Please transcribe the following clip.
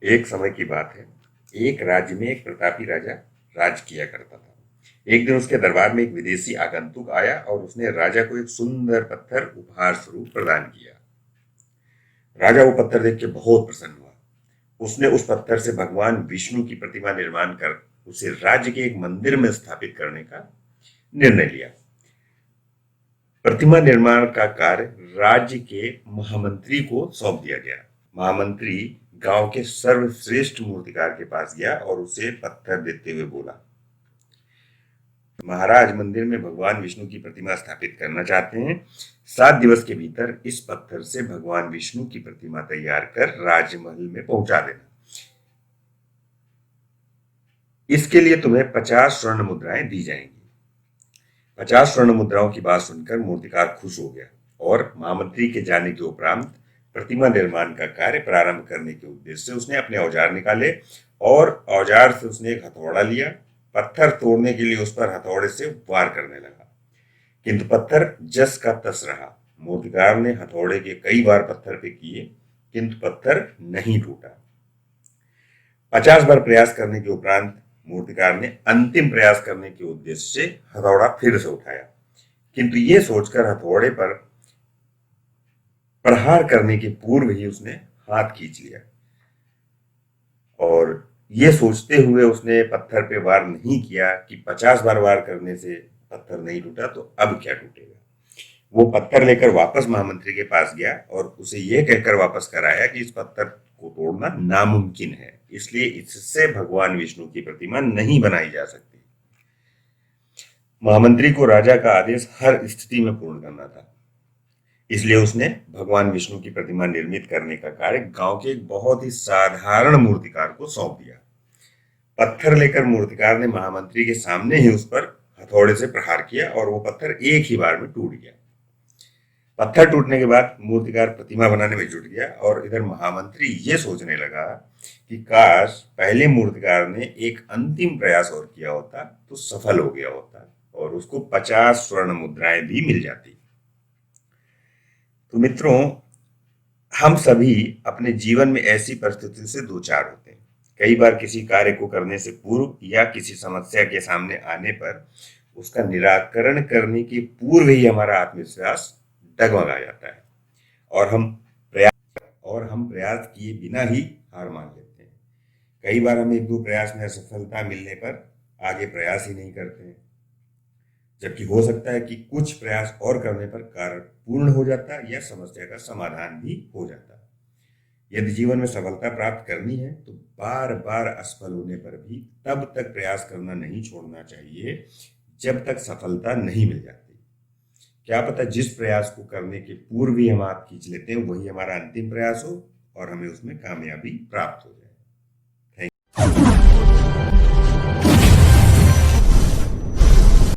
एक समय की बात है। एक राज्य में एक प्रतापी राजा राज किया करता था। एक दिन उसके दरबार में एक विदेशी आगंतुक आया और उसने राजा को एक सुंदर पत्थर उपहार स्वरूप प्रदान किया। राजा वो पत्थर देख के बहुत प्रसन्न हुआ। उसने उस पत्थर से भगवान विष्णु की प्रतिमा निर्माण कर उसे राज्य के एक मंदिर में स्थापित करने का निर्णय लिया। प्रतिमा निर्माण का कार्य राज्य के महामंत्री को सौंप दिया गया। महामंत्री गांव के सर्वश्रेष्ठ मूर्तिकार के पास गया और उसे पत्थर देते हुए बोला, महाराज, मंदिर में भगवान विष्णु की प्रतिमा स्थापित करना चाहते हैं। 7 दिवस के भीतर इस पत्थर से भगवान विष्णु की प्रतिमा तैयार कर राजमहल में पहुंचा देना। इसके लिए तुम्हें 50 स्वर्ण मुद्राएं दी जाएंगी। 50 स्वर्ण मुद्राओं की बात सुनकर मूर्तिकार खुश हो गया और महामंत्री के जाने के उपरांत प्रतिमा निर्माण का कार्य प्रारंभ करने के उद्देश्य से उसने अपने औजार निकाले और औजार से उसने एक हथौड़ा लिया। पत्थर तोड़ने के लिए उस पर हथौड़े से वार करने लगा, किंतु पत्थर जस का तस रहा। मूर्तिकार ने हथौड़े के कई बार पत्थर पे किए, किंतु पत्थर नहीं टूटा। 50 बार प्रयास करने के उपरांत मूर्तिकार ने अंतिम प्रयास करने के उद्देश्य से हथौड़ा फिर से उठाया, किंतु ये सोचकर हथौड़े पर प्रहार करने के पूर्व ही उसने हाथ खींच लिया और ये सोचते हुए उसने पत्थर पे वार नहीं किया कि 50 बार वार करने से पत्थर नहीं टूटा तो अब क्या टूटेगा। वो पत्थर लेकर वापस महामंत्री के पास गया और उसे यह कहकर वापस कराया कि इस पत्थर को तोड़ना नामुमकिन है, इसलिए इससे भगवान विष्णु की प्रतिमा नहीं बनाई जा सकती। महामंत्री को राजा का आदेश हर स्थिति में पूर्ण करना था, इसलिए उसने भगवान विष्णु की प्रतिमा निर्मित करने का कार्य गांव के एक बहुत ही साधारण मूर्तिकार को सौंप दिया। पत्थर लेकर मूर्तिकार ने महामंत्री के सामने ही उस पर हथौड़े से प्रहार किया और वो पत्थर एक ही बार में टूट गया। पत्थर टूटने के बाद मूर्तिकार प्रतिमा बनाने में जुट गया और इधर महामंत्री ये सोचने लगा कि काश पहले मूर्तिकार ने एक अंतिम प्रयास और किया होता तो सफल हो गया होता और उसको 50 स्वर्ण मुद्राएं भी मिल जाती। तो मित्रों, हम सभी अपने जीवन में ऐसी परिस्थितियों से दो चार होते हैं। कई बार किसी कार्य को करने से पूर्व या किसी समस्या के सामने आने पर उसका निराकरण करने के पूर्व ही हमारा आत्मविश्वास डगमगा जाता है और हम प्रयास किए बिना ही हार मान लेते हैं। कई बार हम एक दो प्रयास में असफलता मिलने पर आगे प्रयास ही नहीं करते हैं, जबकि हो सकता है कि कुछ प्रयास और करने पर कार्य पूर्ण हो जाता या समस्या का समाधान भी हो जाता। यदि जीवन में सफलता प्राप्त करनी है तो बार बार असफल होने पर भी तब तक प्रयास करना नहीं छोड़ना चाहिए जब तक सफलता नहीं मिल जाती। क्या पता जिस प्रयास को करने के पूर्व ही हम हाथ खींच लेते हैं वही हमारा अंतिम प्रयास हो और हमें उसमें कामयाबी प्राप्त हो जाए।